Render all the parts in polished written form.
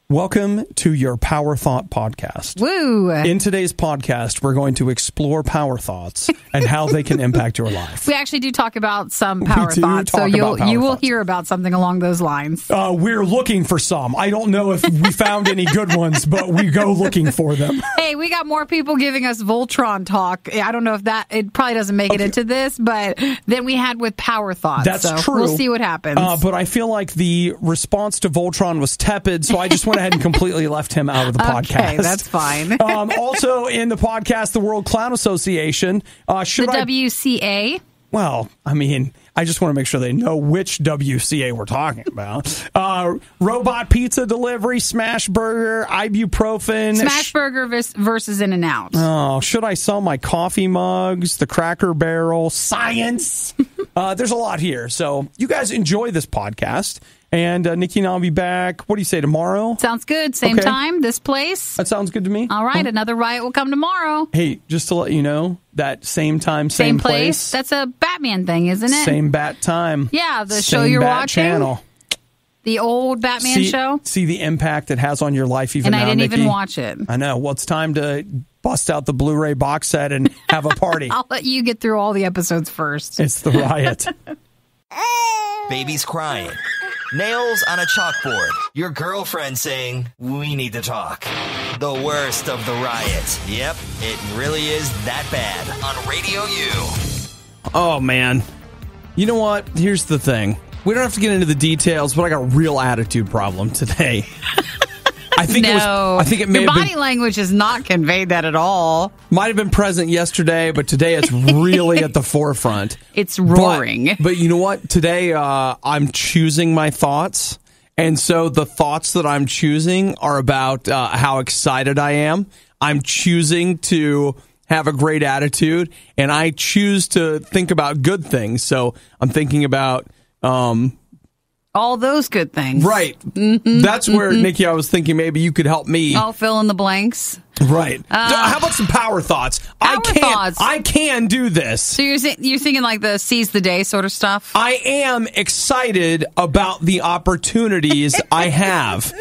Welcome to your Power Thought Podcast. Woo! In today's podcast, we're going to explore power thoughts and how they can impact your life. We actually do talk about some power thoughts, so you will hear about something along those lines. We're looking for some. I don't know if we found any good ones, but we go looking for them. Hey, we got more people giving us Voltron talk. I don't know if it probably doesn't make it into this, but then we had with power thoughts. That's true. We'll see what happens. But I feel like the response to Voltron was tepid, so I just went ahead and completely left him out of the podcast. Okay, that's fine. Also in the podcast, the World Clown Association. WCA? Well, I mean, I just want to make sure they know which WCA we're talking about. Robot pizza delivery, Smash Burger, ibuprofen. Smash Burger versus In-N-Out. Oh, should I sell my coffee mugs? The Cracker Barrel, science. There's a lot here. So you guys enjoy this podcast. And Nikki and I'll be back. What do you say, tomorrow? Sounds good. Same time, this place. That sounds good to me. All right, another riot will come tomorrow. Hey, just to let you know, that same time, same place. That's a Batman thing, isn't it? Same bat time. Yeah, the show you're watching. Channel. The old Batman show. See the impact it has on your life even now, And I didn't Nikki. even watch it. I know. Well, it's time to bust out the Blu-ray box set and have a party. I'll let you get through all the episodes first. It's the riot. Baby's crying. Nails on a chalkboard. Your girlfriend saying, "We need to talk." The worst of the riot. Yep, it really is that bad. On Radio U. Oh, man. You know what? Here's the thing. We don't have to get into the details, but I got a real attitude problem today. I think it may Your have body been, language has not conveyed that at all. might have been present yesterday, but today it's really at the forefront. It's roaring. But you know what? Today I'm choosing my thoughts. And so the thoughts that I'm choosing are about how excited I am. I'm choosing to have a great attitude, and I choose to think about good things. So I'm thinking about... all those good things. Right. Mm-hmm, That's where, Nikki, I was thinking maybe you could help me. I'll fill in the blanks. Right. How about some power thoughts? Thoughts. I can do this. So you're thinking like the seize the day sort of stuff? I am excited about the opportunities I have.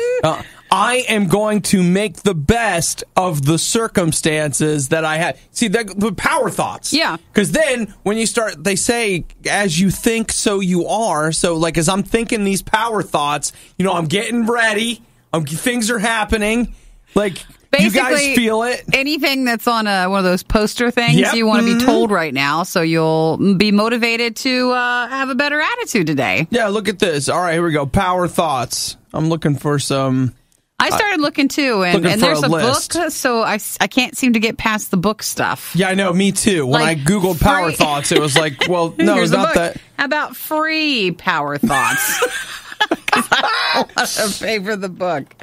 I am going to make the best of the circumstances that I have. See, the power thoughts. Yeah. Because then when you start, they say, as you think, so you are. So, like, as I'm thinking these power thoughts, you know, I'm getting ready. Things are happening. Like, basically, you guys feel it. Anything that's on one of those poster things, you want to be told right now, so you'll be motivated to have a better attitude today. Yeah, look at this. All right, here we go. Power thoughts. I'm looking for some... I started looking too, and there's a book, so I can't seem to get past the book stuff. Yeah, I know, me too. When I Googled power thoughts, it was like, well, no, it's not that. How about free power thoughts? I don't want to pay for the book.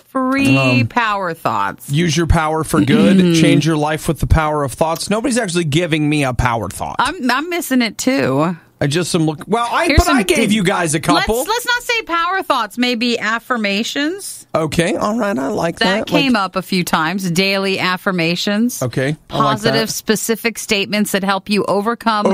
Free power thoughts. Use your power for good. Change your life with the power of thoughts. Nobody's actually giving me a power thought. I'm missing it too. I just am looking. Well, I gave you guys a couple. Let's not say power thoughts. Maybe affirmations. Okay, all right, I like that. That came up a few times. Daily affirmations. Okay, positive, specific statements that help you overcome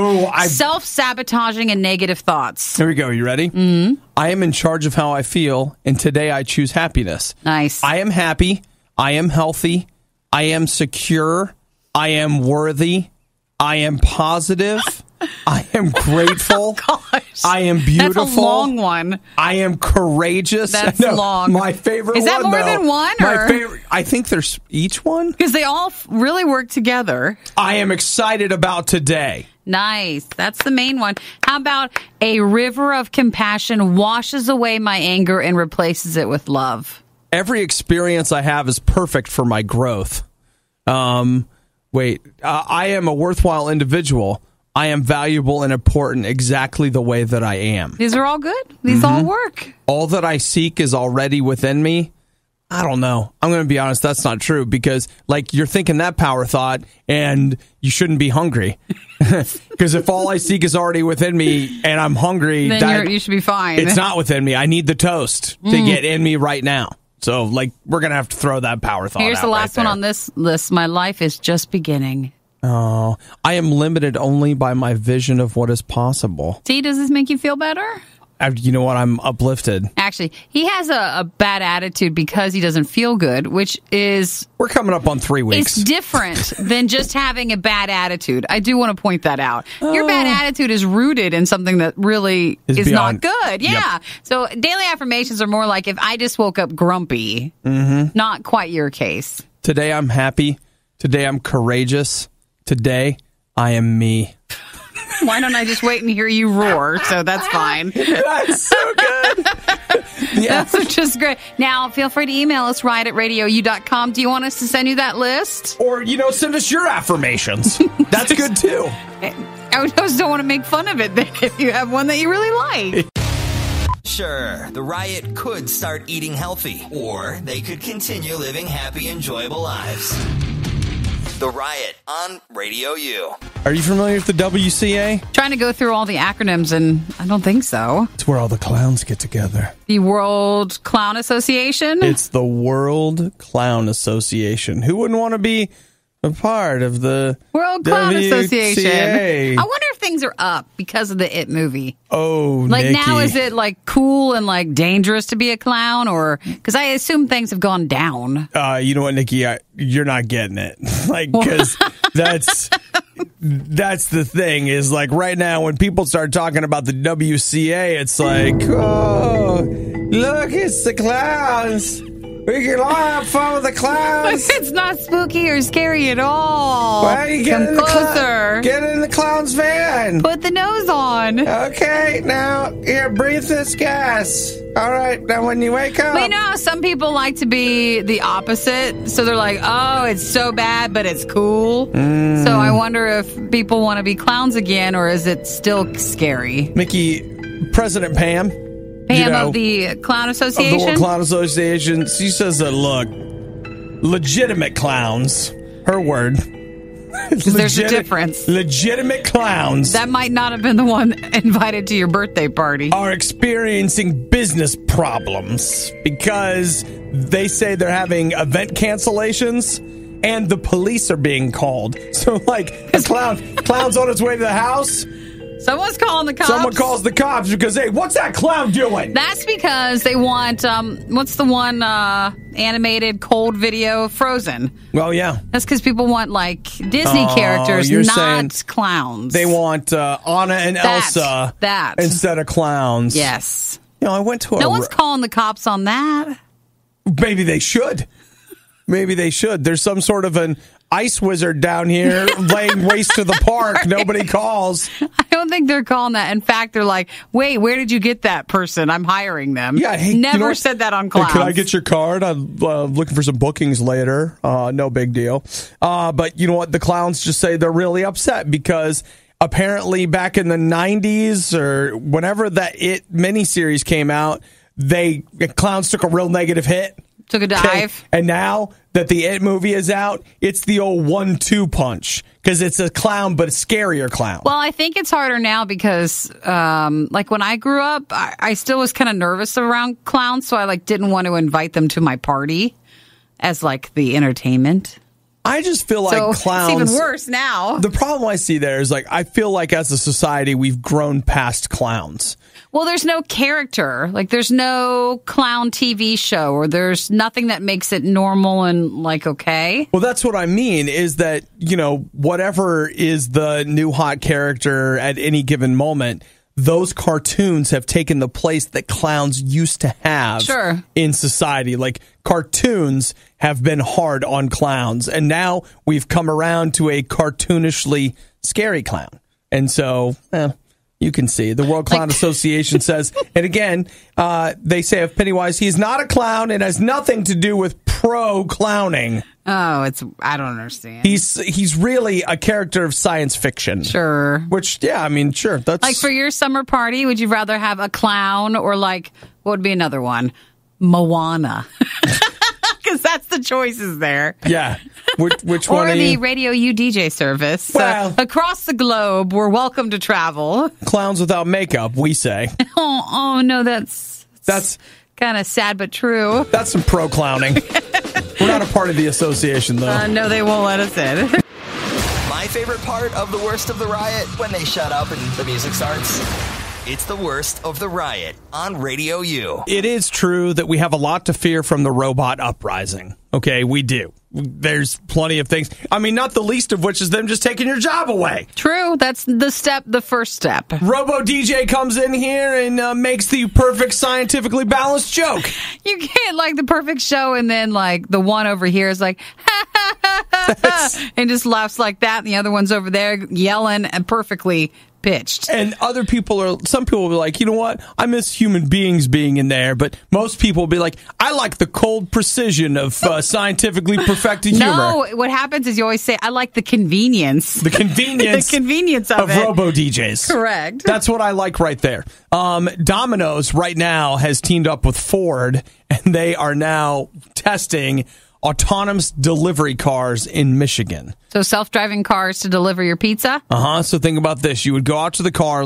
self-sabotaging and negative thoughts. Here we go. You ready? Mm-hmm. I am in charge of how I feel, and today I choose happiness. Nice. I am happy. I am healthy. I am secure. I am worthy. I am positive. I am grateful. Oh, gosh. I am beautiful. That's a long one. I am courageous. That's long. My favorite one, is that more than one? My favorite. I think there's each one. Because they all really work together. I am excited about today. Nice. That's the main one. How about a river of compassion washes away my anger and replaces it with love? Every experience I have is perfect for my growth. I am a worthwhile individual. I am valuable and important exactly the way that I am. These are all good. These all work. All that I seek is already within me. I don't know. I'm going to be honest. That's not true because, like, you're thinking that power thought and you shouldn't be hungry. Because if all I seek is already within me and I'm hungry, then you should be fine. It's not within me. I need the toast to get in me right now. So, like, we're going to have to throw that power thought out. Here's the last one on this list. My life is just beginning. Oh, I am limited only by my vision of what is possible. See, does this make you feel better? you know what? I'm uplifted. Actually, he has a bad attitude because he doesn't feel good, which is... We're coming up on 3 weeks. It's different than just having a bad attitude. I do want to point that out. Your bad attitude is rooted in something that really is not good. Yeah. Yep. So daily affirmations are more like if I just woke up grumpy, not quite your case. Today I'm happy. Today I'm courageous. Today I am me. Why don't I just wait and hear you roar? So that's fine. That's so good. Yeah. That's just great. Now, feel free to email us, riot@radiou.com. Do you want us to send you that list? Or, send us your affirmations. That's good, too. I just don't want to make fun of it then if you have one that you really like. Sure, the Riot could start eating healthy, or they could continue living happy, enjoyable lives. The Riot on Radio U. Are you familiar with the WCA? Trying to go through all the acronyms, and I don't think so. It's where all the clowns get together. The World Clown Association? It's the World Clown Association. Who wouldn't want to be a part of the World Clown WCA? Association? I wonder if things are up because of the It movie. Oh, like Nikki. Now, is it like cool and like dangerous to be a clown, or because I assume things have gone down? You know what, Nikki? You're not getting it. Because that's the thing is like right now when people start talking about the WCA, it's like, oh, look, it's the clowns. We can all have fun with the clowns. It's not spooky or scary at all. Why don't you get Come closer. Get in the clown's van. Put the nose on. Okay, now, here, breathe this gas. All right, now when you wake up. But you know how some people like to be the opposite? So they're like, oh, it's so bad, but it's cool. So I wonder if people want to be clowns again, or is it still scary? Mickey, President Pam. Of the Clown Association? Of the World Clown Association. She says that, look, legitimate clowns, her word. There's a difference. Legitimate clowns. That might not have been the one invited to your birthday party. Are experiencing business problems because they say they're having event cancellations and the police are being called. So, like, the clown's on its way to the house. Someone's calling the cops. Someone calls the cops because, hey, what's that clown doing? That's because they want, what's the one animated cold video, Frozen? Well, yeah. That's because people want, like, Disney characters, not clowns. They want Anna and Elsa instead of clowns. Yes. I went to No one's calling the cops on that. Maybe they should. There's some sort of an ice wizard down here laying waste to the park. Right. Nobody calls. I don't think they're calling that. In fact, they're like, wait, where did you get that person? I'm hiring them. Yeah, hey, Never said that on clowns. Hey, can I get your card? I'm looking for some bookings later. No big deal. But you know what? The clowns just say they're really upset because apparently back in the 90s or whenever that It miniseries came out, clowns took a real negative hit. Took a dive. Okay. And now that the It movie is out, it's the old 1-2 punch because it's a clown, but a scarier clown. Well, I think it's harder now because, like when I grew up, I still was kind of nervous around clowns, so I didn't want to invite them to my party as the entertainment. I just feel like clowns. It's even worse now. The problem I see there is I feel like as a society we've grown past clowns. Well, there's no character. There's no clown TV show, or there's nothing that makes it normal and okay. Well, that's what I mean is that, whatever is the new hot character at any given moment, those cartoons have taken the place that clowns used to have in society. Cartoons have been hard on clowns, and now we've come around to a cartoonishly scary clown. And so, you can see the World Clown Association says, and again, they say of Pennywise, he's not a clown. It has nothing to do with pro-clowning. Oh, I don't understand. He's really a character of science fiction. Sure. Which, sure. That's for your summer party, would you rather have a clown or what would be another one? Moana. Because that's the choices there. Yeah. Which or one? Or the Radio U DJ service. Well, across the globe, we're welcome to travel. Clowns without makeup, we say. Oh no, that's kind of sad but true. That's some pro clowning. We're not a part of the association, though. No, they won't let us in. My favorite part of the worst of the riot, when they shut up and the music starts. It's the worst of the riot on Radio U. It is true that we have a lot to fear from the robot uprising. Okay, we do. There's plenty of things. I mean, not the least of which is them just taking your job away. True. That's the first step. Robo DJ comes in here and makes the perfect scientifically balanced joke. You can't like the perfect show and then like the one over here is like, ha, ha, ha, ha, ha, and just laughs like that. And the other one's over there yelling and perfectly pitched. And some people will be like, you know what? I miss human beings being in there. But most people will be like, I like the cold precision of scientifically perfected humor. No, what happens is you always say, I like the convenience. The convenience. The convenience of it. Robo DJs. Correct. That's what I like right there. Domino's right now has teamed up with Ford, and they are now testing autonomous delivery cars in Michigan. So self-driving cars to deliver your pizza? So think about this. You would go out to the car,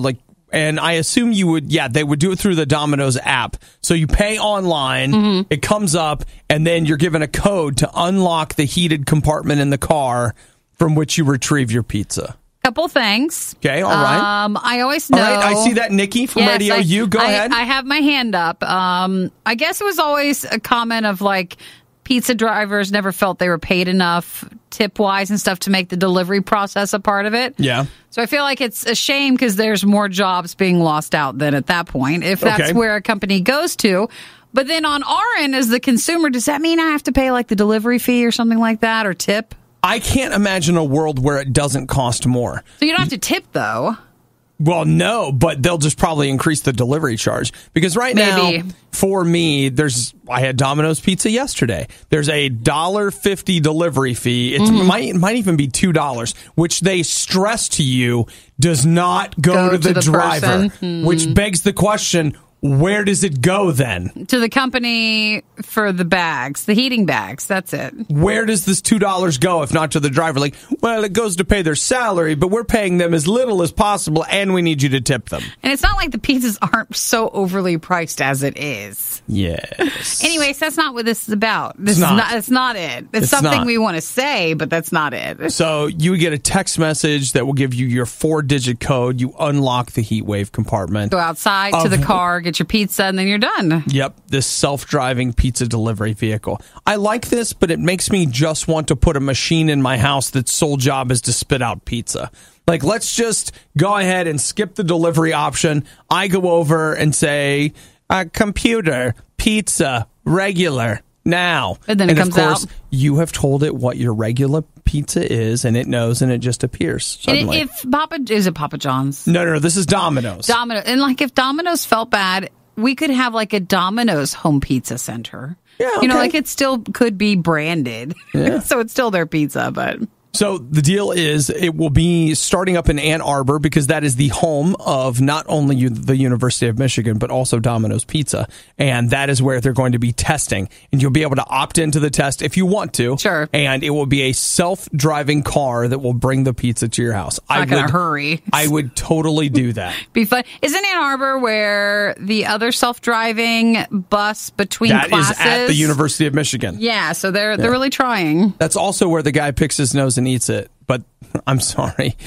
and I assume they would do it through the Domino's app. So you pay online, it comes up, and then you're given a code to unlock the heated compartment in the car from which you retrieve your pizza. Couple things. Okay, all right. I always know. All right, I see that, Nikki from Radio U. Go ahead. I have my hand up. I guess it was always a comment of like, pizza drivers never felt they were paid enough tip-wise and stuff to make the delivery process a part of it. Yeah. So I feel like it's a shame because there's more jobs being lost out then at that point, if that's where a company goes to. But then on our end as the consumer, does that mean I have to pay like the delivery fee or something like that or tip? I can't imagine a world where it doesn't cost more. So you don't have to tip, though. Well, no, but they'll just probably increase the delivery charge. Because right now, for me, I had Domino's Pizza yesterday. There's a $1.50 delivery fee. It might even be $2, which they stress to you does not go to the driver, which begs the question, where does it go then? To the company for the bags, the heating bags. That's it. Where does this $2 go if not to the driver? Like, well, it goes to pay their salary, but we're paying them as little as possible, and we need you to tip them. And it's not like the pizzas aren't so overly priced as it is. Yes. Anyways, that's not what this is about. It's not it. It's something we want to say, but that's not it. So you get a text message that will give you your 4-digit code. You unlock the heat wave compartment. Go outside to the car, get your pizza, and then you're done. Yep, this self-driving pizza delivery vehicle. I like this, but it makes me just want to put a machine in my house that's sole job is to spit out pizza. Like, let's just go ahead and skip the delivery option. I go over and say, computer, pizza, regular, now. And then it comes out. Of course, you have told it what your regular pizza is, and it knows, and it just appears suddenly. And is it Papa John's? No, this is Domino's. Domino's. And like if Domino's felt bad, we could have like a Domino's home pizza center. Yeah, okay. Like it still could be branded. Yeah. So it's still their pizza, but... So the deal is it will be starting up in Ann Arbor because that is the home of not only the University of Michigan, but also Domino's Pizza. And that is where they're going to be testing. And you'll be able to opt into the test if you want to. Sure. And it will be a self-driving car that will bring the pizza to your house. Not going to hurry. I would totally do that. Be fun. Isn't Ann Arbor where the other self-driving bus between classes? That is at the University of Michigan. Yeah, so they're really trying. That's also where the guy picks his nose and eats it, but I'm sorry.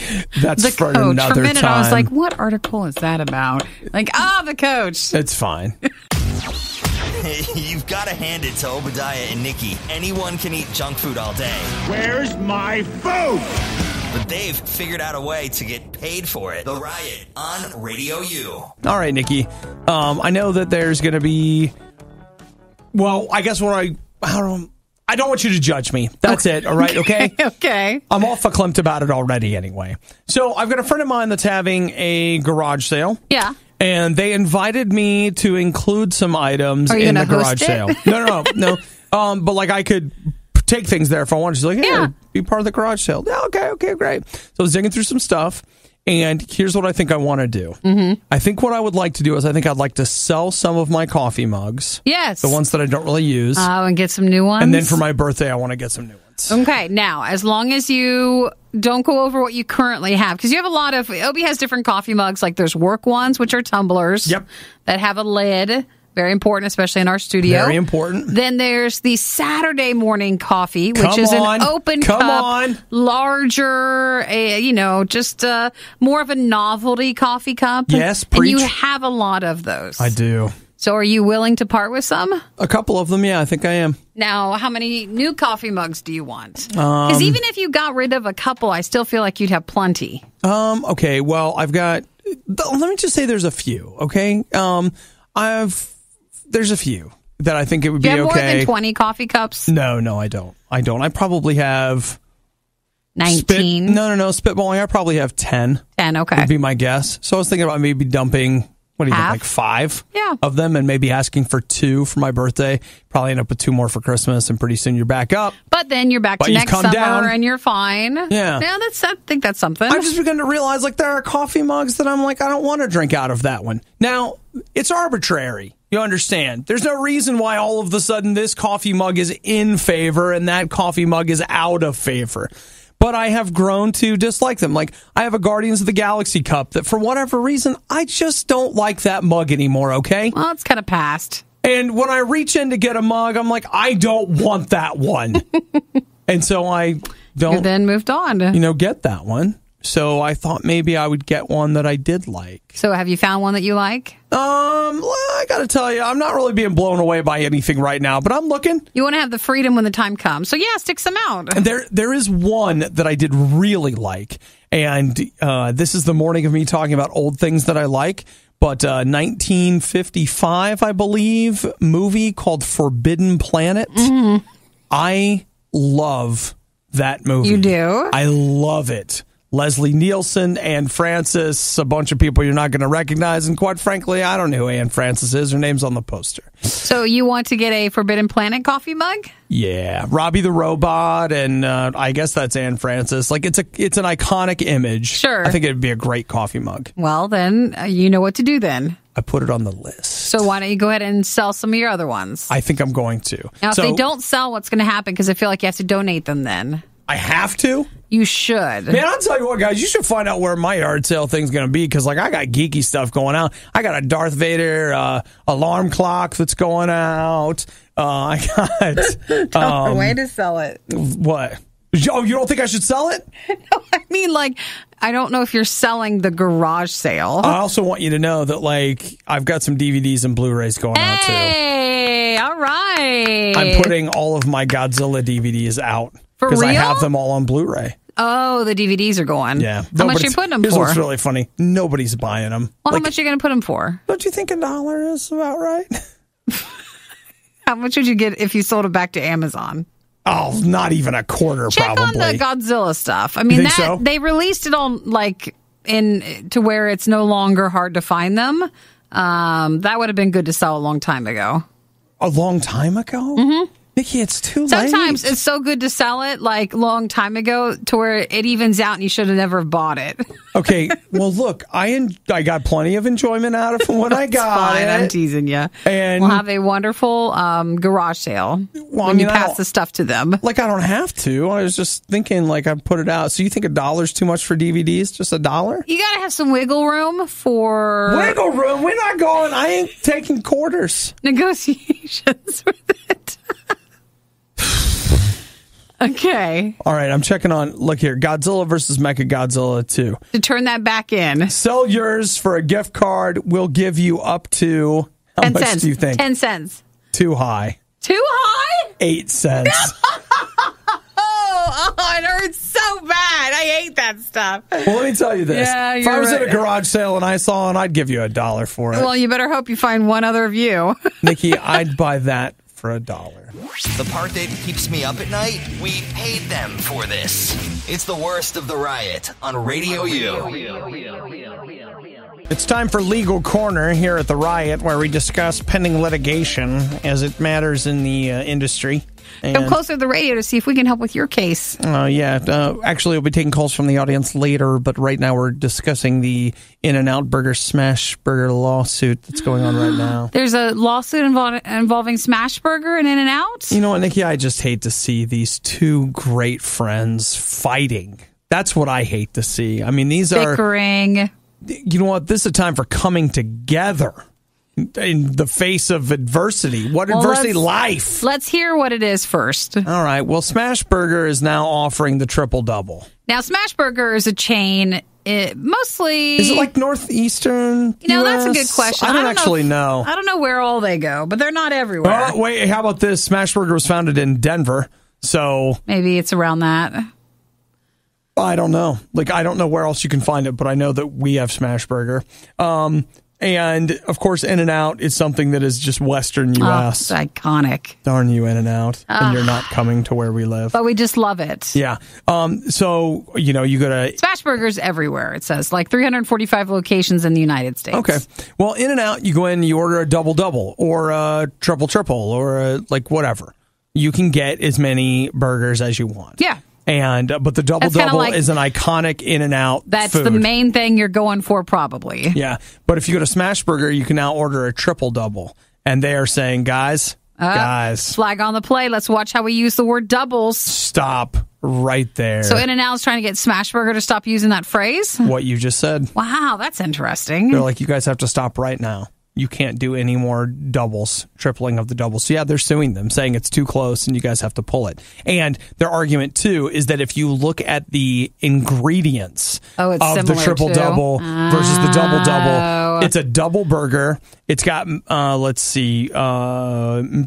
That's for another time. For a minute, I was like, what article is that about? Like, the coach. It's fine. You've got to hand it to Obadiah and Nikki. Anyone can eat junk food all day. Where's my food? But they've figured out a way to get paid for it. The Riot on Radio U. All right, Nikki. I know that there's going to be... Well, I guess I don't want you to judge me. That's it. All right. Okay. Okay. I'm all verklempt about it already anyway. So I've got a friend of mine that's having a garage sale. Yeah. And they invited me to include some items in the garage sale. No. But like I could take things there if I wanted to. Like, hey, be part of the garage sale. Yeah, okay, great. So I was digging through some stuff. And here's what I think I want to do. Mm-hmm. I think what I would like to do is I'd like to sell some of my coffee mugs. Yes. The ones that I don't really use. And get some new ones. And then for my birthday, I want to get some new ones. Okay. Now, as long as you don't go over what you currently have, because you have a lot of, Obi has different coffee mugs. Like there's work ones, which are tumblers. Yep. That have a lid. Very important, especially in our studio. Very important. Then there's the Saturday morning coffee, which is an open cup, larger, just more of a novelty coffee cup. Yes, preach. And you have a lot of those. I do. So are you willing to part with some? A couple of them, yeah, I think I am. Now, how many new coffee mugs do you want? Because even if you got rid of a couple, I still feel like you'd have plenty. Okay, well, I've got... Let me just say there's a few, okay? There's a few that I think it would be okay. Do you have more than 20 coffee cups? No, I don't. I probably have... 19? No, spitballing. I probably have 10. 10, okay. Would be my guess. So I was thinking about maybe dumping... What do you think, like 5 of them, and maybe asking for 2 for my birthday? Probably end up with 2 more for Christmas, and pretty soon you're back up. But then you're back to next summer, and you're fine. Yeah. I think that's something. I've just begun to realize, there are coffee mugs that I'm like, I don't want to drink out of that one. Now, it's arbitrary. You understand? There's no reason why all of a sudden this coffee mug is in favor and that coffee mug is out of favor. But I have grown to dislike them. Like, I have a Guardians of the Galaxy cup that, for whatever reason, I just don't like that mug anymore, okay? Well, it's kind of past. And when I reach in to get a mug, I'm like, I don't want that one. And so I don't... You then moved on. Get that one. So I thought maybe I would get one that I did like. So have you found one that you like? I got to tell you, I'm not really being blown away by anything right now, but I'm looking. You want to have the freedom when the time comes. So yeah, stick some out. And there is one that I did really like. And this is the morning of me talking about old things that I like. But 1955, I believe, movie called Forbidden Planet. Mm-hmm. I love that movie. You do? I love it. Leslie Nielsen, Anne Francis, a bunch of people you're not going to recognize. And quite frankly, I don't know who Anne Francis is. Her name's on the poster. So you want to get a Forbidden Planet coffee mug? Yeah. Robbie the Robot, and I guess that's Anne Francis. It's an iconic image. Sure. I think it'd be a great coffee mug. Well, then you know what to do then. I put it on the list. So why don't you go ahead and sell some of your other ones? I think I'm going to. Now, if they don't sell, what's going to happen? Because I feel like you have to donate them then. I have to? You should. Man, I'll tell you what, guys, you should find out where my yard sale thing's going to be, because I got geeky stuff going out. I got a Darth Vader alarm clock that's going out. I got... way to sell it. What? Oh, you don't think I should sell it? No, I mean, I don't know if you're selling the garage sale. I also want you to know that, I've got some DVDs and Blu-rays going out, too. Hey, all right. I'm putting all of my Godzilla DVDs out. For real? Because I have them all on Blu-ray. Oh, the DVDs are going. Yeah. How much are you putting them Here's for? what's really funny. Nobody's buying them. Well, how much are you going to put them for? Don't you think $1 is about right? How much would you get if you sold it back to Amazon? Oh, not even a quarter, Check probably. on the Godzilla stuff. I mean, so? They released it on to where it's no longer hard to find them. That would have been good to sell a long time ago. A long time ago? Mm-hmm. Nikki, it's too late. Sometimes it's so good to sell it long time ago to where it evens out and you should have never bought it. Okay, well, look, I got plenty of enjoyment out of when I got fine. it. I'm teasing you. And we'll have a wonderful garage sale when you pass the stuff to them. I don't have to. I was just thinking, I put it out. So you think $1 is too much for DVDs? Just $1? You got to have some wiggle room for... Wiggle room? We're not going. I ain't taking quarters. Negotiations with it. Okay. All right, I'm checking on. Look here, Godzilla versus Mechagodzilla 2. To turn that back in. Sell yours for a gift card. We'll give you up to... How 10 much cents. do you think? 10 cents. Too high. Too high? 8 cents. Oh, it hurts so bad. I hate that stuff. Well, let me tell you this. Yeah, if I was right. at a garage sale and I saw it, I'd give you $1 for it. Well, you better hope you find one other of you. Nikki, I'd buy that for $1. The part that keeps me up at night? We paid them for this. It's the worst of the riot on Radio U. It's time for Legal Corner here at the Riot, where we discuss pending litigation as it matters in the industry. Come closer to the radio to see if we can help with your case. Actually, we'll be taking calls from the audience later, but right now we're discussing the In-N-Out Burger Smash Burger lawsuit that's going on right now. There's a lawsuit involving Smash Burger and In-N-Out? You know what, Nikki? I just hate to see these two great friends fighting. That's what I hate to see. I mean, these are... Bickering. You know what? This is a time for coming together. in the face of adversity. What adversity? Life. Let's hear what it is first. All right. Well, Smashburger is now offering the triple double. Now, Smashburger is a chain. Mostly, is it like northeastern? That's a good question. I don't actually know. I don't know where all they go, but they're not everywhere. Wait, how about this? Smashburger was founded in Denver, so maybe it's around that. I don't know. I don't know where else you can find it, but I know that we have Smashburger. And, of course, In-N-Out is something that is just Western U.S. Oh, it's iconic. Darn you, In-N-Out. And you're not coming to where we live. But we just love it. Yeah. So, you go to... Smashburger's everywhere, it says. 345 locations in the United States. Okay. Well, In-N-Out, you go in, you order a double-double or a triple-triple or whatever. You can get as many burgers as you want. Yeah. But the double-double is an iconic In-N-Out That's food. the main thing you're going for, probably. Yeah. But if you go to Smashburger, you can now order a triple-double. And they are saying, guys, flag on the play. Let's watch how we use the word doubles. Stop right there. So In-N-Out is trying to get Smashburger to stop using that phrase? What you just said. Wow, that's interesting. They're like, you guys have to stop right now. You can't do any more doubles, tripling of the doubles. So, yeah, they're suing them, saying it's too close and you guys have to pull it. And their argument, too, is that if you look at the ingredients of the triple-double versus the double-double, it's a double burger. It's got,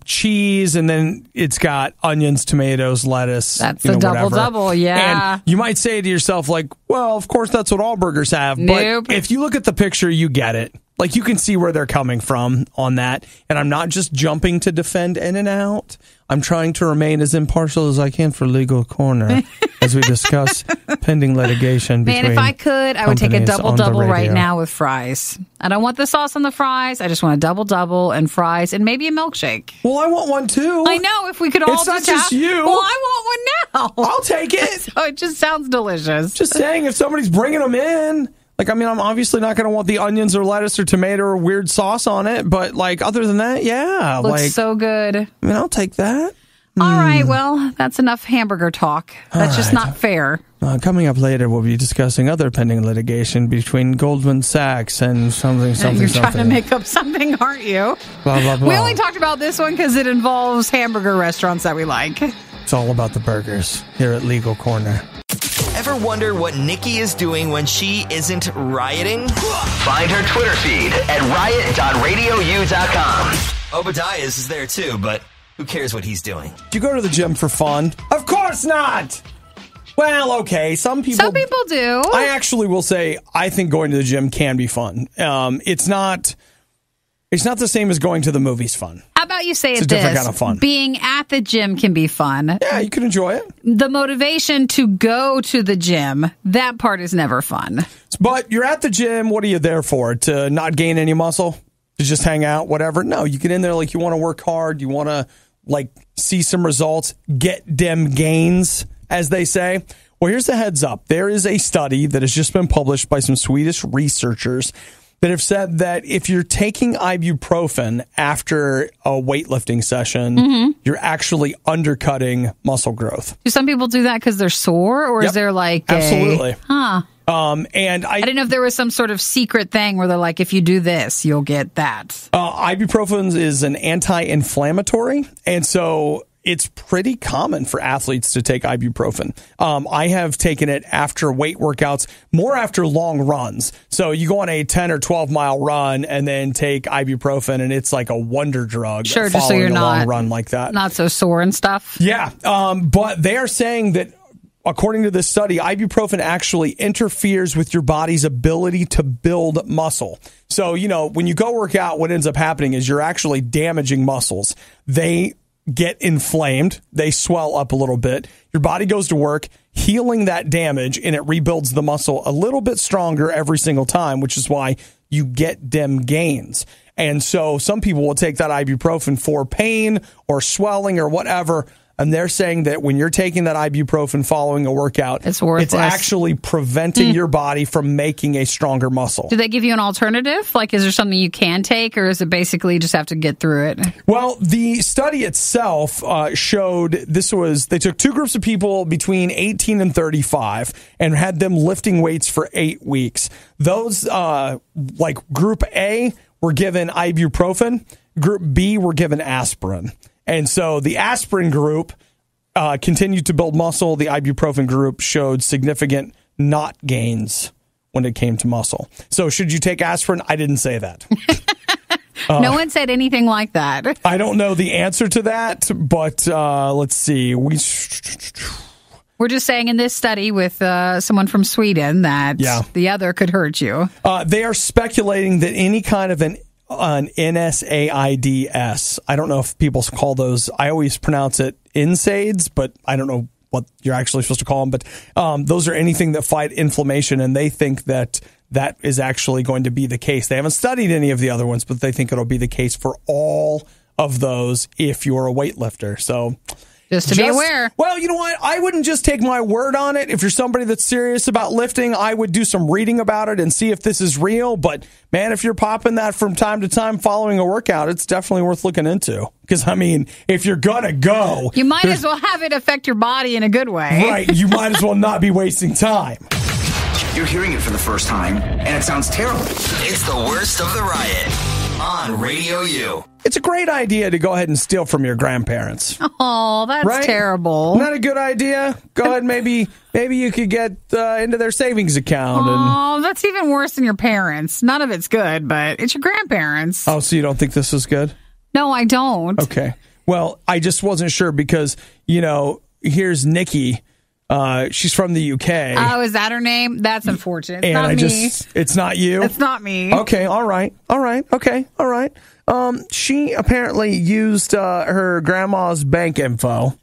cheese, and then it's got onions, tomatoes, lettuce. That's a double-double, yeah. And you might say to yourself, well, of course, that's what all burgers have. Nope. But if you look at the picture, you get it. You can see where they're coming from on that. And I'm not just jumping to defend In-N-Out. I'm trying to remain as impartial as I can for Legal Corner as we discuss pending litigation between if I could, I would take a double-double right now with fries. I don't want the sauce on the fries. I just want a double-double and fries and maybe a milkshake. Well, I want one, too. I know. If we could all it's not just you. Well, I want one now. I'll take it. So it just sounds delicious. Just saying, if somebody's bringing them in... I'm obviously not going to want the onions or lettuce or tomato or weird sauce on it, but, other than that, yeah. Looks so good. I'll take that. All right, well, that's enough hamburger talk. That's just not fair. Coming up later, we'll be discussing other pending litigation between Goldman Sachs and something. You're trying to make up something, aren't you? Blah, blah, blah. We only talked about this one because it involves hamburger restaurants that we like. It's all about the burgers here at Legal Corner. Ever wonder what Nikki is doing when she isn't rioting? Find her Twitter feed at riot.radiou.com. Obadiah's is there too, but who cares what he's doing? Do you go to the gym for fun? Of course not! Well, okay, some people do. I actually will say I think going to the gym can be fun. It's not the same as going to the movies fun. How about you say it's it a different kind of fun. Being at the gym can be fun. Yeah, you can enjoy it. The motivation to go to the gym, that part is never fun. But you're at the gym, what are you there for? To not gain any muscle? To just hang out, whatever? No, you get in there you want to work hard, you want to see some results, get dem gains, as they say. Well, here's the heads up. There is a study that has just been published by some Swedish researchers that have said that if you're taking ibuprofen after a weightlifting session, you're actually undercutting muscle growth. Do some people do that because they're sore, or is there absolutely? And I didn't know if there was some sort of secret thing where they're like, if you do this, you'll get that. Ibuprofen is an anti-inflammatory, and so it's pretty common for athletes to take ibuprofen. I have taken it after weight workouts, more after long runs. So you go on a 10 or 12 mile run and then take ibuprofen, and it's like a wonder drug. Sure, just so you're not long run like that. Not so sore and stuff. Yeah, but they are saying that according to this study, ibuprofen actually interferes with your body's ability to build muscle. So, when you go work out, what ends up happening is you're actually damaging muscles. They get inflamed, they swell up a little bit, your body goes to work healing that damage, and it rebuilds the muscle a little bit stronger every single time, which is why you get dem gains. And so some people will take that ibuprofen for pain or swelling or whatever, and they're saying that when you're taking that ibuprofen following a workout, it's worthless. It's actually preventing your body from making a stronger muscle. Do they give you an alternative? Is there something you can take, or is it basically you just have to get through it? Well, the study itself showed they took two groups of people between 18 and 35 and had them lifting weights for 8 weeks. Those, group A were given ibuprofen. Group B were given aspirin. And so the aspirin group continued to build muscle. The ibuprofen group showed significant not gains when it came to muscle. So should you take aspirin? I didn't say that. No one said anything like that. I don't know the answer to that, but let's see. We're just saying in this study with someone from Sweden that the other could hurt you. They are speculating that any kind of an NSAIDs, I don't know if people call those, I always pronounce it NSAIDs, but I don't know what you're actually supposed to call them. But those are anything that fight inflammation, and they think that is actually going to be the case. They haven't studied any of the other ones, but they think it'll be the case for all of those if you're a weightlifter. So just to be aware. Well, you know what? I wouldn't just take my word on it. If you're somebody that's serious about lifting, I would do some reading about it and see if this is real. But, man, if you're popping that from time to time following a workout, it's definitely worth looking into. Because, I mean, if you're going to go... You might as well have it affect your body in a good way. Right. You might as well not be wasting time. You're hearing it for the first time, and it sounds terrible. It's the worst of the riot on Radio U. It's a great idea to go ahead and steal from your grandparents. Oh, that's right? Terrible. Not a good idea. Go ahead, maybe you could get into their savings account. Oh, that's even worse than your parents. None of it's good, but it's your grandparents. Oh, so you don't think this is good? No, I don't. Okay. Well, I just wasn't sure because, here's Nikki. She's from the UK. Oh, is that her name? That's unfortunate. It's not me. It's not you? It's not me. Okay, all right. Okay, all right. She apparently used her grandma's bank info,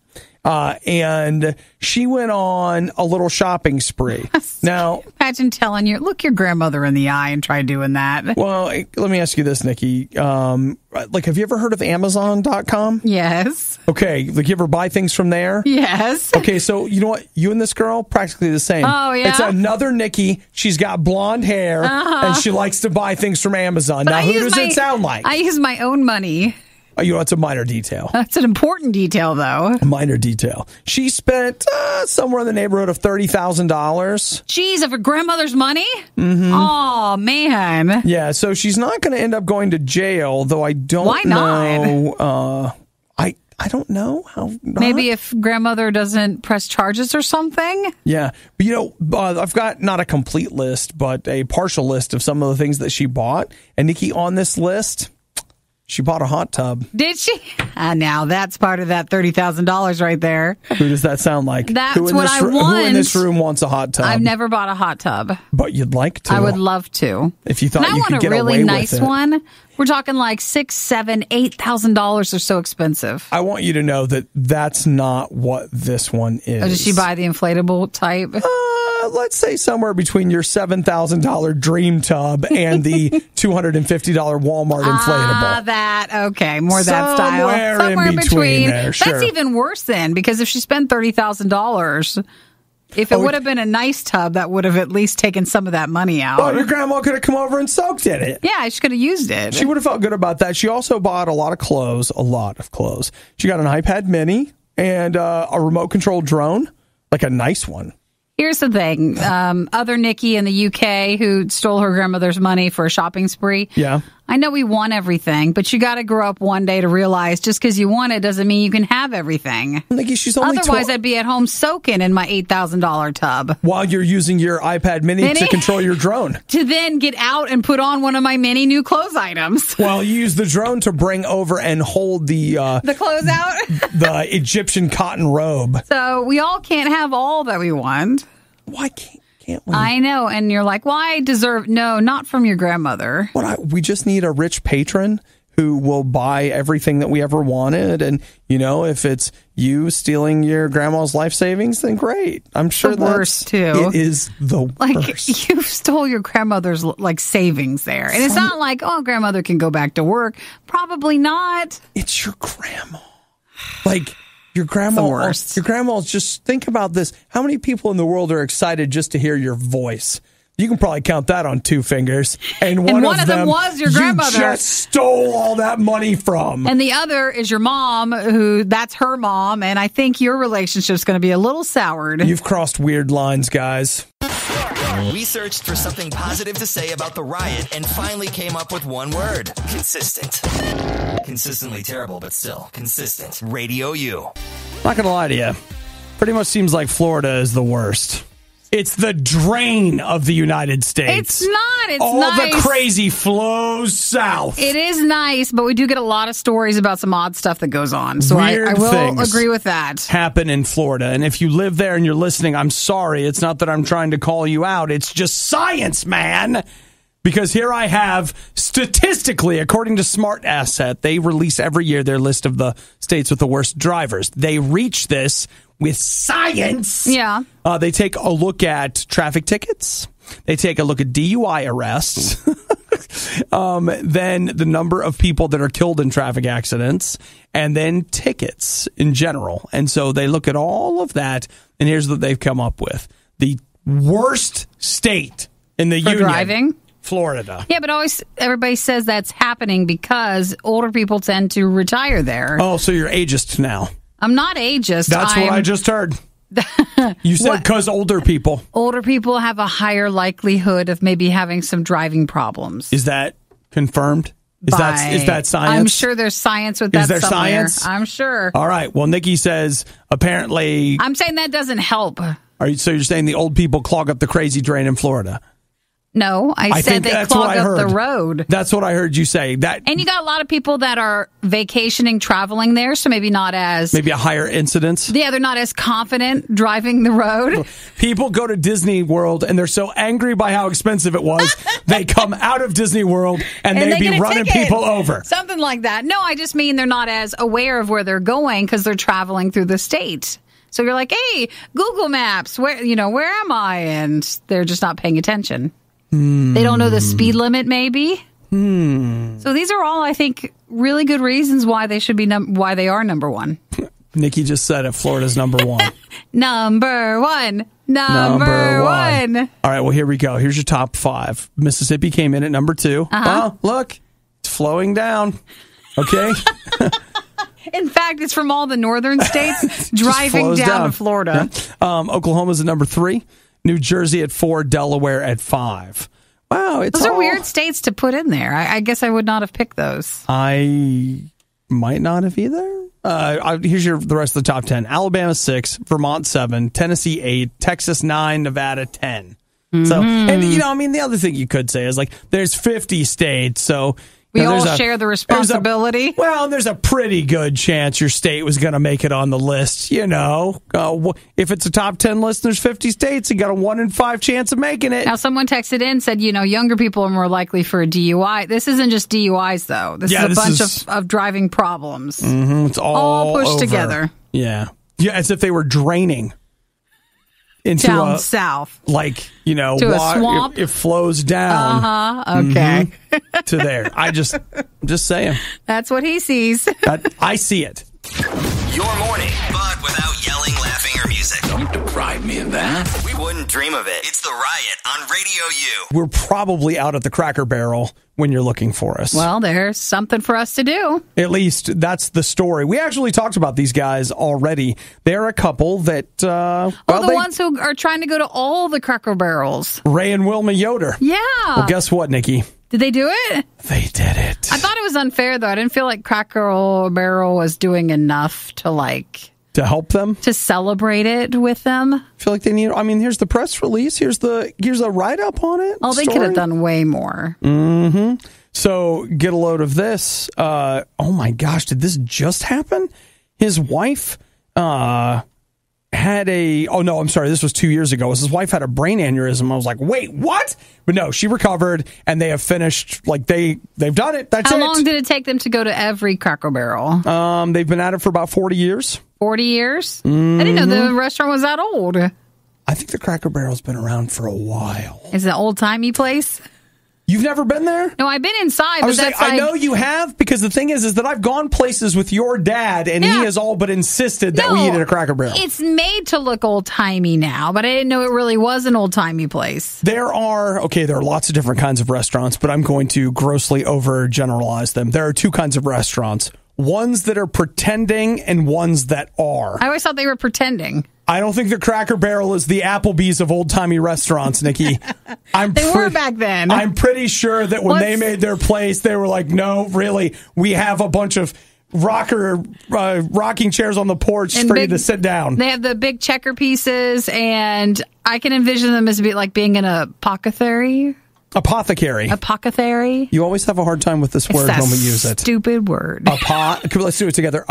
and she went on a little shopping spree. Now, imagine telling you, look your grandmother in the eye and try doing that. Well, let me ask you this, Nikki. Have you ever heard of Amazon.com? Yes. Okay, you ever buy things from there? Yes. Okay, so you know what? You and this girl, practically the same. Oh, yeah? It's another Nikki. She's got blonde hair, and she likes to buy things from Amazon. Now, who does it sound like? I use my own money. It's a minor detail. That's an important detail, though. A minor detail. She spent somewhere in the neighborhood of $30,000. Jeez, of her grandmother's money? Mm-hmm. Oh, man. Yeah, so she's not going to end up going to jail, though I don't Why not? know. I don't know how. Maybe if grandmother doesn't press charges or something? Yeah. But, I've got not a complete list, but a partial list of some of the things that she bought. And Nikki, on this list, she bought a hot tub. Did she? Now that's part of that $30,000 right there. Who does that sound like? That's what I want. Who in this room wants a hot tub? I've never bought a hot tub. But you'd like to. I would love to. If you thought you could get away with it. I want a really nice one. We're talking like $6,000, $7,000, $8,000. They're so expensive. I want you to know that that's not what this one is. Oh, did she buy the inflatable type? Let's say somewhere between your $7,000 dream tub and the $250 Walmart inflatable. Okay, more that style. Somewhere in between there, sure. That's even worse then, because if she spent $30,000, if it would have been a nice tub, that would have at least taken some of that money out. Well, your grandma could have come over and soaked in it. Yeah, she could have used it. She would have felt good about that. She also bought a lot of clothes. She got an iPad mini and a remote control drone, like a nice one. Here's the thing. Other Nikki in the UK who stole her grandmother's money for a shopping spree. Yeah. I know we want everything, but you got to grow up one day to realize just because you want it doesn't mean you can have everything. Nikki, she's only Otherwise, I'd be at home soaking in my $8,000 tub. While you're using your iPad mini to control your drone. To then get out and put on one of my many new clothes items. Well, you use the drone to bring over and hold the clothes out? The Egyptian cotton robe. So we all can't have all that we want. Why can't we? I know, and you're like, well, I deserve... No, not from your grandmother. We just need a rich patron who will buy everything that we ever wanted. And, if it's you stealing your grandma's life savings, then great. I'm sure the worst, too. It is the worst. You stole your grandmother's, savings there. And it's not like, grandmother can go back to work. Probably not. It's your grandma. Your grandma's just think about this. How many people in the world are excited just to hear your voice? You can probably count that on two fingers. And one of them was your grandmother. You just stole all that money from. And the other is your mom, that's her mom. And I think your relationship's going to be a little soured. You've crossed weird lines, guys. We searched for something positive to say about the riot and finally came up with one word. Consistent. Consistently terrible, but still consistent. Radio U. Not going to lie to you. Pretty much seems like Florida is the worst. It's the drain of the United States. It's not. It's all nice. The crazy flows south. It is nice, but we do get a lot of stories about some odd stuff that goes on. So I will agree with that. Happen in Florida. And if you live there and you're listening, I'm sorry. It's not that I'm trying to call you out. It's just science, man. Because here I have, statistically, according to Smart Asset, they release every year their list of the states with the worst drivers. They reach this with science. Yeah. They take a look at traffic tickets. They take a look at DUI arrests. Then the number of people that are killed in traffic accidents. And then tickets in general. And so they look at all of that. And here's what they've come up with. The worst state in the union. Driving? Florida. Yeah, but everybody says that's happening because older people tend to retire there. Oh, so you're ageist now. I'm not ageist. That's what I just heard. You said because older people. Older people have a higher likelihood of maybe having some driving problems. Is that confirmed? Is that science? I'm sure there's science with that. Is there somewhere. science? I'm sure. All right. Well, Nikki says apparently. I'm saying that doesn't help. So you're saying the old people clog up the crazy drain in Florida? No, I said they clog up the road. That's what I heard you say. And you got a lot of people that are vacationing, traveling there, so maybe not as... Maybe a higher incidence? Yeah, they're not as confident driving the road. People go to Disney World, and they're so angry by how expensive it was, they come out of Disney World, and they be running people over. Something like that. No, I just mean they're not as aware of where they're going because they're traveling through the state. So you're like, hey, Google Maps, where am I? And they're just not paying attention. They don't know the speed limit, maybe. So these are all, I think, really good reasons why they should be why they are number one. Nikki just said it. Florida's number one. Number one. Number one. All right, well, here we go. Here's your top 5. Mississippi came in at number 2. Well, look, it's flowing down. Okay? In fact, it's from all the northern states driving down to Florida. Yeah. Oklahoma's at number 3. New Jersey at 4, Delaware at 5. Wow, those are weird states to put in there. I guess I would not have picked those. I might not have either. Here's the rest of the top 10. Alabama 6, Vermont 7, Tennessee 8, Texas 9, Nevada 10. So, and the other thing you could say is like there's 50 states, so we all share the responsibility. There's a pretty good chance your state was going to make it on the list. If it's a top 10 list, there's 50 states. You got a 1 in 5 chance of making it. Now, someone texted in, said, younger people are more likely for a DUI. This isn't just DUIs, though. This is a bunch of driving problems. Mm-hmm, it's all pushed over. together. Yeah, as if they were draining into down south, to a swamp. It flows down. Okay. To there. I'm just saying. That's what he sees. I see it. Your morning, but without yelling, laughing, or music. Don't deprive me of that. We wouldn't dream of it. It's the Riot on Radio U. We're probably out at the Cracker Barrel when you're looking for us. Well, there's something for us to do. At least that's the story. We actually talked about these guys already. They're a couple that... the ones who are trying to go to all the Cracker Barrels. Ray and Wilma Yoder. Yeah. Well, guess what, Nikki? Did they do it? They did it. I thought it was unfair, though. I didn't feel like Cracker Barrel was doing enough to help them? To celebrate it with them? I feel like they need... here's the press release. Here's a write-up on it. Oh, they could have done way more. Mm-hmm. So, get a load of this. Oh, my gosh. Did this just happen? His wife had a... Oh, no, I'm sorry. This was 2 years ago. His wife had a brain aneurysm. I was like, wait, what? But no, she recovered, and they have finished... they've done it. That's it. How long did it take them to go to every Cracker Barrel? They've been at it for about 40 years. 40 years? Mm-hmm. I didn't know the restaurant was that old. I think the Cracker Barrel's been around for a while. Is it an old-timey place? You've never been there? No, I've been inside. I know you have, because the thing is that I've gone places with your dad, and he has all but insisted that we eat at a Cracker Barrel. It's made to look old-timey now, but I didn't know it really was an old-timey place. There are lots of different kinds of restaurants, but I'm going to grossly overgeneralize them. There are 2 kinds of restaurants. ones that are pretending and ones that are. I always thought they were pretending. I don't think the Cracker Barrel is the Applebee's of old-timey restaurants, Nikki. They were back then. I'm pretty sure that when they made their place, they were like, no, really, we have a bunch of rocking chairs on the porch for you to sit down. They have the big checker pieces, and I can envision them as being an apothecary. Apothecary. You always have a hard time with this word when we use it. Stupid word. Let's do it together.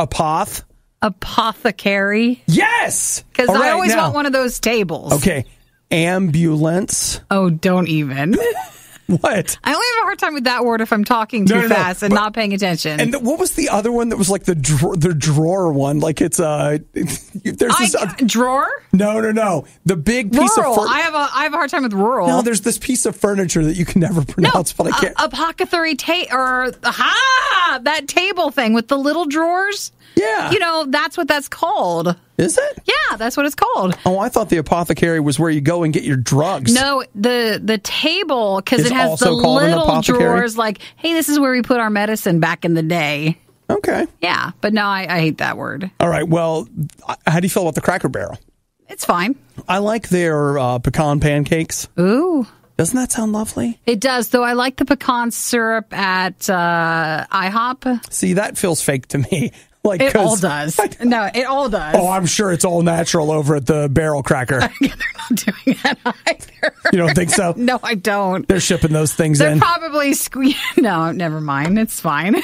Apothecary. Yes! Because I always want one of those tables. Okay. Ambulance. Oh, don't even. What? I only have a hard time with that word if I'm talking too fast and not paying attention. And what was the other one that was like the drawer one? Like it's there's this drawer? No. The big piece rural. of I have a hard time with rural. No, there's this piece of furniture that you can never pronounce, but I can't. Apothecary that table thing with the little drawers. Yeah. That's what that's called. Is it? Yeah, that's what it's called. Oh, I thought the apothecary was where you go and get your drugs. No, the table, because it has the little drawers like, hey, this is where we put our medicine back in the day. Okay. Yeah, but no, I hate that word. All right, well, how do you feel about the Cracker Barrel? It's fine. I like their pecan pancakes. Ooh. Doesn't that sound lovely? It does, though I like the pecan syrup at IHOP. See, that feels fake to me. It all does. No, it all does. Oh, I'm sure it's all natural over at the Barrel Cracker. They're not doing that either. You don't think so? No, I don't. They're shipping those things in. They're probably No, never mind. It's fine.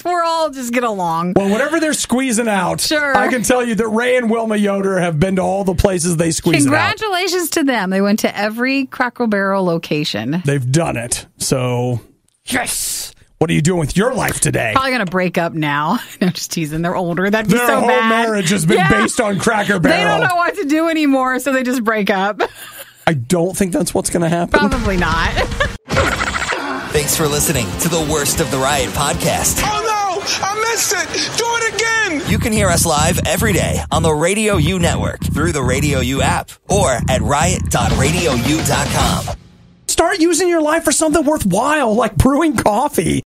We're all just get along. Well, whatever they're squeezing out, sure. I can tell you that Ray and Wilma Yoder have been to all the places they squeeze it out. Congratulations to them. They went to every Cracker Barrel location. They've done it. So, yes. What are you doing with your life today? Probably going to break up now. No, just teasing. They're older. That'd be so bad. Their whole marriage has been based on Cracker Barrel. They don't know what to do anymore, so they just break up. I don't think that's what's going to happen. Probably not. Thanks for listening to the Worst of the Riot podcast. Oh, no! I missed it! Do it again! You can hear us live every day on the Radio U Network through the Radio U app or at riot.radiou.com. Start using your life for something worthwhile, like brewing coffee.